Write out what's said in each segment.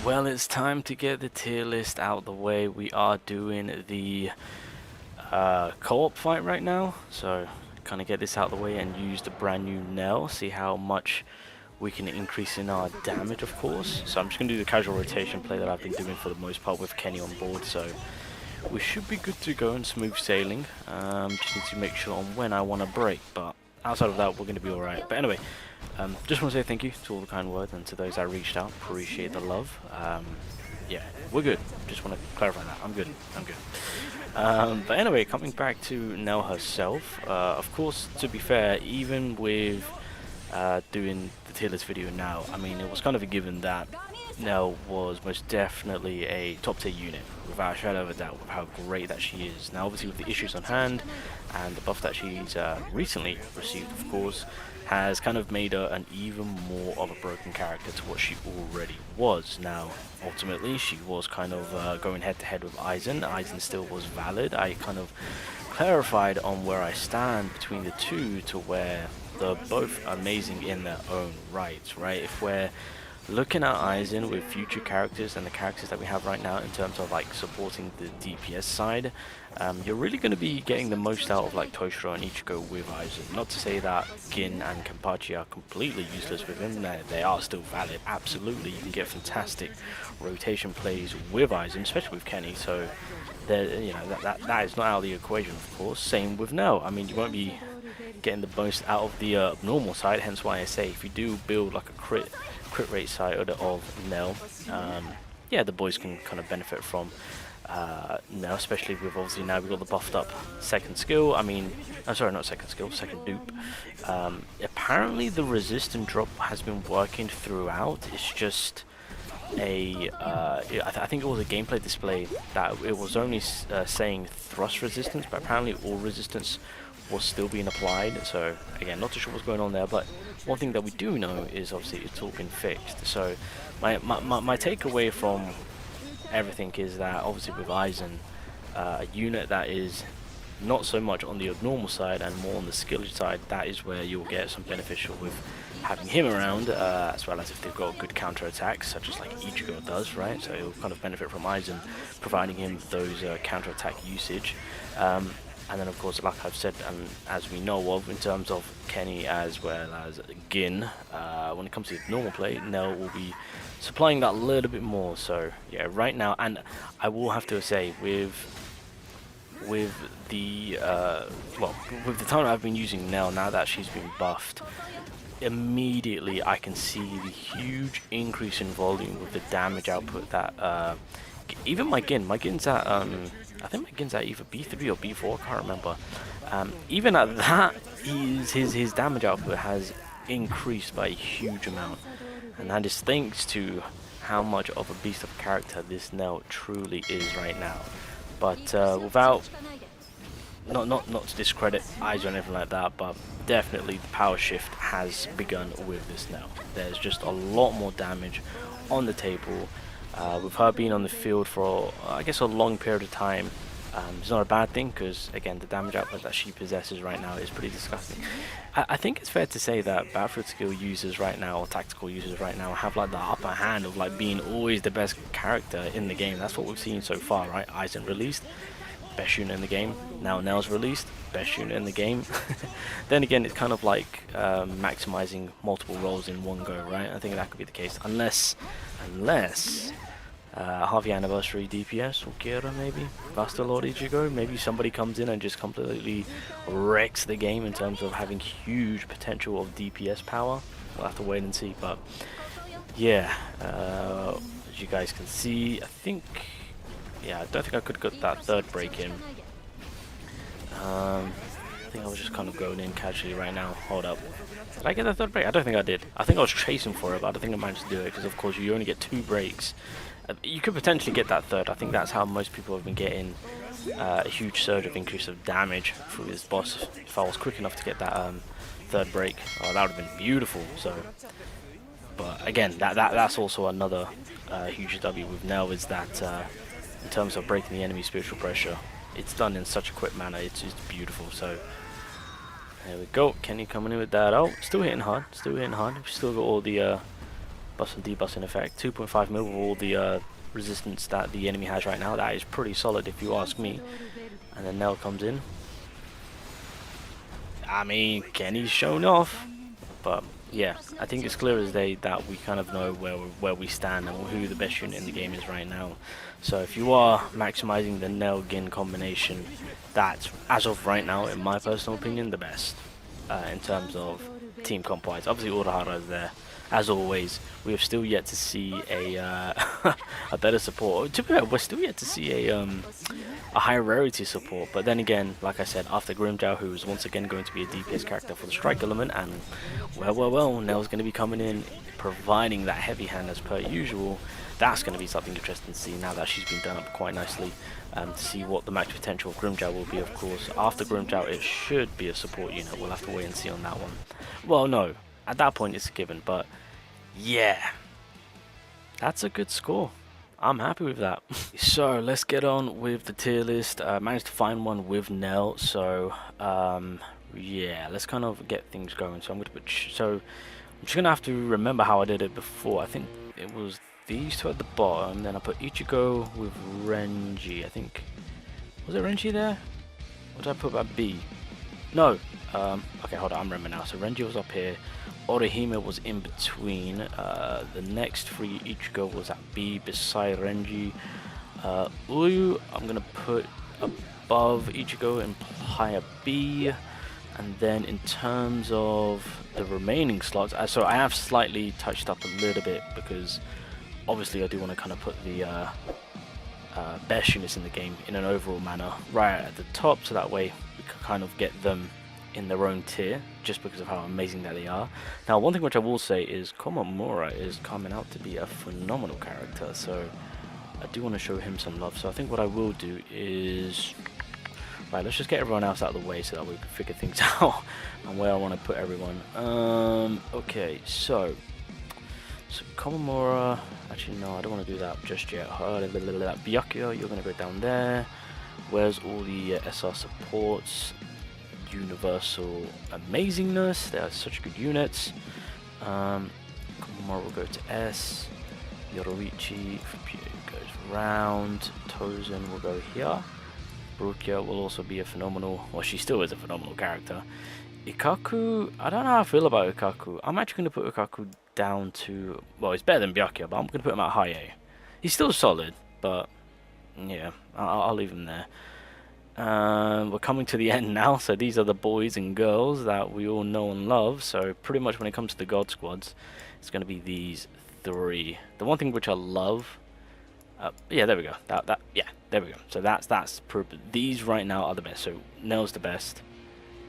well, it's time to get the tier list out the way. We are doing the co-op fight right now, so kind of get this out the way and use the brand new NEL, see how much we can increase in our damage, of course. So I'm just going to do the casual rotation play that I've been doing for the most part with Kenny on board, so we should be good to go and smooth sailing. Just need to make sure on when I want to break, but outside of that, we're going to be alright. But anyway, just want to say thank you to all the kind words and to those that reached out. Appreciate the love. Yeah, we're good. Just want to clarify that. I'm good. I'm good. But anyway, coming back to NEL herself, of course, to be fair, even with doing the tier list video now, I mean, it was kind of a given that NEL was most definitely a top tier unit, without a shadow of a doubt, with how great that she is. Now, obviously, with the issues on hand and the buff that she's recently received, of course, has kind of made her an even more of a broken character to what she already was. Now, ultimately, she was kind of going head to head with Aizen. Aizen still was valid. I kind of clarified on where I stand between the two to where they're both amazing in their own rights, right? If we're looking at Aizen with future characters and the characters that we have right now in terms of like supporting the DPS side, you're really going to be getting the most out of like Toshiro and Ichigo with Aizen. Not to say that Gin and Kenpachi are completely useless with him, they are still valid, absolutely. You can get fantastic rotation plays with Aizen, especially with Kenny, so you know, that is not out of the equation, of course. Same with NEL. I mean, you won't be getting the most out of the normal side, hence why I say if you do build like a crit rate side of NEL, yeah, the boys can kind of benefit from NEL, especially with obviously now we've got the buffed up second skill. I mean, I'm sorry, not second skill, second dupe. Apparently the resistance drop has been working throughout. It's just a I think it was a gameplay display that it was only saying thrust resistance, but apparently all resistance was still being applied. So again, not too sure what's going on there, but one thing that we do know is obviously it's all been fixed. So my takeaway from everything is that obviously with Aizen, a unit that is not so much on the abnormal side and more on the skill side, that is where you'll get some beneficial with having him around, as well as if they've got good counter attacks, such as like Ichigo does, right? So he'll kind of benefit from Aizen providing him those counter attack usage. And then of course, like I've said, and as we know of, in terms of Kenny as well as Gin, when it comes to normal play, NEL will be supplying that a little bit more. So yeah, right now, and I will have to say with the with the time I've been using NEL, now that she's been buffed, immediately I can see the huge increase in volume with the damage output that even my Gin's at I think my Gin's at either B3 or B4, I can't remember. Even at that, his damage output has increased by a huge amount, and that is thanks to how much of a beast of a character this NEL truly is right now. But without not to discredit Aizen or anything like that, but definitely the power shift has begun with this NEL. There's just a lot more damage on the table. With her being on the field for, I guess, a long period of time, it's not a bad thing, because, again, the damage output that she possesses right now is pretty disgusting. I think it's fair to say that Battlefield skill users right now, or tactical users right now, have like the upper hand of like being always the best character in the game. That's what we've seen so far, right? Aizen released, best unit in the game. Now NEL's released, best unit in the game. Then again, it's kind of like maximizing multiple roles in one go, right? I think that could be the case, unless half-year anniversary DPS or Kira, maybe Master Lord Ichigo, maybe somebody comes in and just completely wrecks the game in terms of having huge potential of DPS power. We'll have to wait and see, but yeah, as you guys can see, I think, yeah, I don't think I could get that third break in. I think I was just kind of going in casually right now. Hold up. Did I get the third break? I don't think I did. I think I was chasing for it, but I don't think I managed to do it, because of course you only get 2 breaks. You could potentially get that third. I think that's how most people have been getting a huge surge of increase of damage through this boss. If I was quick enough to get that third break, that would have been beautiful. So, but again, that's also another huge W with NEL, is that in terms of breaking the enemy's spiritual pressure, it's done in such a quick manner. It's just beautiful. So there we go. Kenny coming in with that. Oh, still hitting hard. Still hitting hard. We've still got all the Bust and debust in effect. 2.5 mil with all the resistance that the enemy has right now. That is pretty solid if you ask me. And then NEL comes in. I mean, Kenny's shown off, but yeah, I think it's clear as day that we kind of know where we stand and who the best unit in the game is right now. So if you are maximizing the NEL Gin combination, that's, as of right now, in my personal opinion, the best in terms of team comp wise. Obviously Urahara is there. As always, we have still yet to see a a better support. To be fair, we're still yet to see a high rarity support. But then again, like I said, after Grimjow, who is once again going to be a DPS character for the strike element, and well, Nel's going to be coming in, providing that heavy hand as per usual. That's going to be something interesting to see now that she's been done up quite nicely. To see what the max potential of Grimjow will be, of course. After Grimjow, it should be a support unit. We'll have to wait and see on that one. Well, no, at that point it's a given, but yeah, that's a good score. I'm happy with that. So let's get on with the tier list. Managed to find one with NEL, so yeah, let's kind of get things going. So I'm going to put I'm just gonna have to remember how I did it before. I think it was these two at the bottom, then I put Ichigo with Renji. I think, was it Renji there? What did I put at B? No. Okay, hold on, I'm remembering now. So Renji was up here, Orihime was in between, the next three Ichigo was at B beside Renji. Uyu, I'm gonna put above Ichigo and higher B. And then in terms of the remaining slots, so I have slightly touched up a little bit because obviously I do want to kind of put the best units in the game in an overall manner right at the top, so that way we can kind of get them in their own tier just because of how amazing that they are. Now, one thing which I will say is Komamura is coming out to be a phenomenal character, so I do want to show him some love. So I think what I will do is, right, let's just get everyone else out of the way so that we can figure things out and where I want to put everyone. Okay, so Komamura, actually no, I don't want to do that just yet. Byakuya, you're going to go down there. Where's all the SR supports? Universal Amazingness, they are such good units. Komamura will go to S. Yoroichi goes round. Tozen will go here. Rukia will also be a phenomenal, well, she still is a phenomenal character. Ikaku, I don't know how I feel about Ikaku. I'm actually going to put Ikaku down to, well, he's better than Byakuya, but I'm going to put him at high A. He's still solid, but yeah, I'll leave him there. We're coming to the end now, so these are the boys and girls that we all know and love. So pretty much when it comes to the God Squads, it's going to be these three. The one thing which I love, yeah, there we go. Yeah, there we go. So that's these right now are the best. So NEL's the best.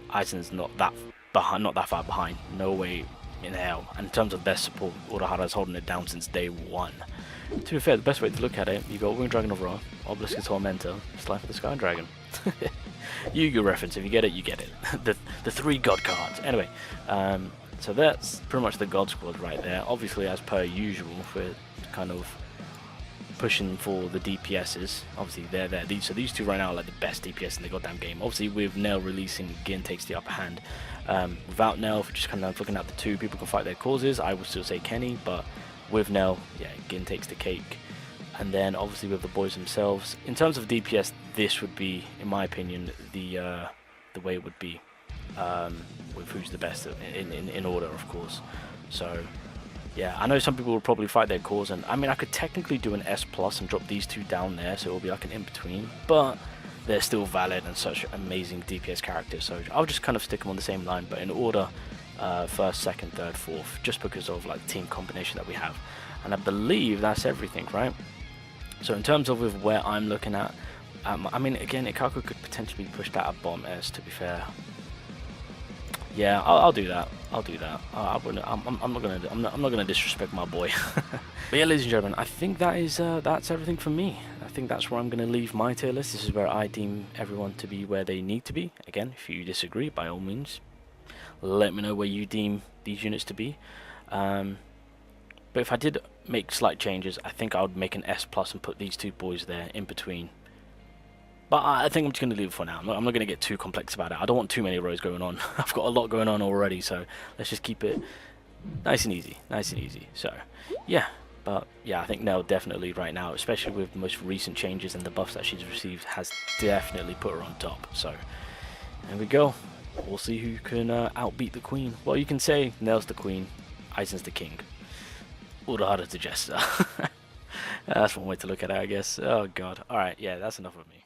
Aizen's not that far behind. No way in hell. And in terms of best support, Urahara's holding it down since day one. To be fair, the best way to look at it, you got Winged Dragon of Ra, Obelisk Tormentor, Life of the Sky Dragon. Yu-Gi-Oh reference, if you get it, you get it. the three God cards. Anyway, so that's pretty much the God Squad right there. Obviously, as per usual, we're kind of pushing for the DPSs. Obviously, they're there. So these two right now are like the best DPS in the goddamn game. Obviously, with NEL releasing, Gin takes the upper hand. Without NEL, if we're just kind of looking at the two, people can fight their causes. I would still say Kenny, but with NEL, yeah, Gin takes the cake. And then obviously with the boys themselves, in terms of DPS, this would be, in my opinion, the way it would be, with who's the best in order, of course. So yeah, I know some people will probably fight their cause, and I mean, I could technically do an S plus and drop these two down there, so it'll be like an in between, but they're still valid and such amazing DPS characters. So I'll just kind of stick them on the same line, but in order. First, second, third, fourth, just because of like the team combination that we have. And I believe that's everything, right? So in terms of with where I'm looking at, I mean, again, Ikaku could potentially be pushed out of bottom S, to be fair. Yeah, I'll do that. I'll do that. I'm not gonna disrespect my boy. But yeah, ladies and gentlemen, I think that's everything from me. I think that's where I'm gonna leave my tier list. This is where I deem everyone to be where they need to be. Again, if you disagree, by all means, let me know where you deem these units to be. But if I did make slight changes, I think I would make an S plus and put these two boys there in between. But I think I'm just going to leave it for now. I'm not going to get too complex about it. I don't want too many rows going on. I've got a lot going on already, so let's just keep it Nice and easy, nice and easy. So, yeah. But, yeah, I think Nell definitely right now, especially with the most recent changes and the buffs that she's received, has definitely put her on top. So, there we go. We'll see who can outbeat the queen. Well, you can say Nell's the queen, Aizen's the king. Urahara's the jester. That's one way to look at it, I guess. Oh, God. Alright, yeah, that's enough of me.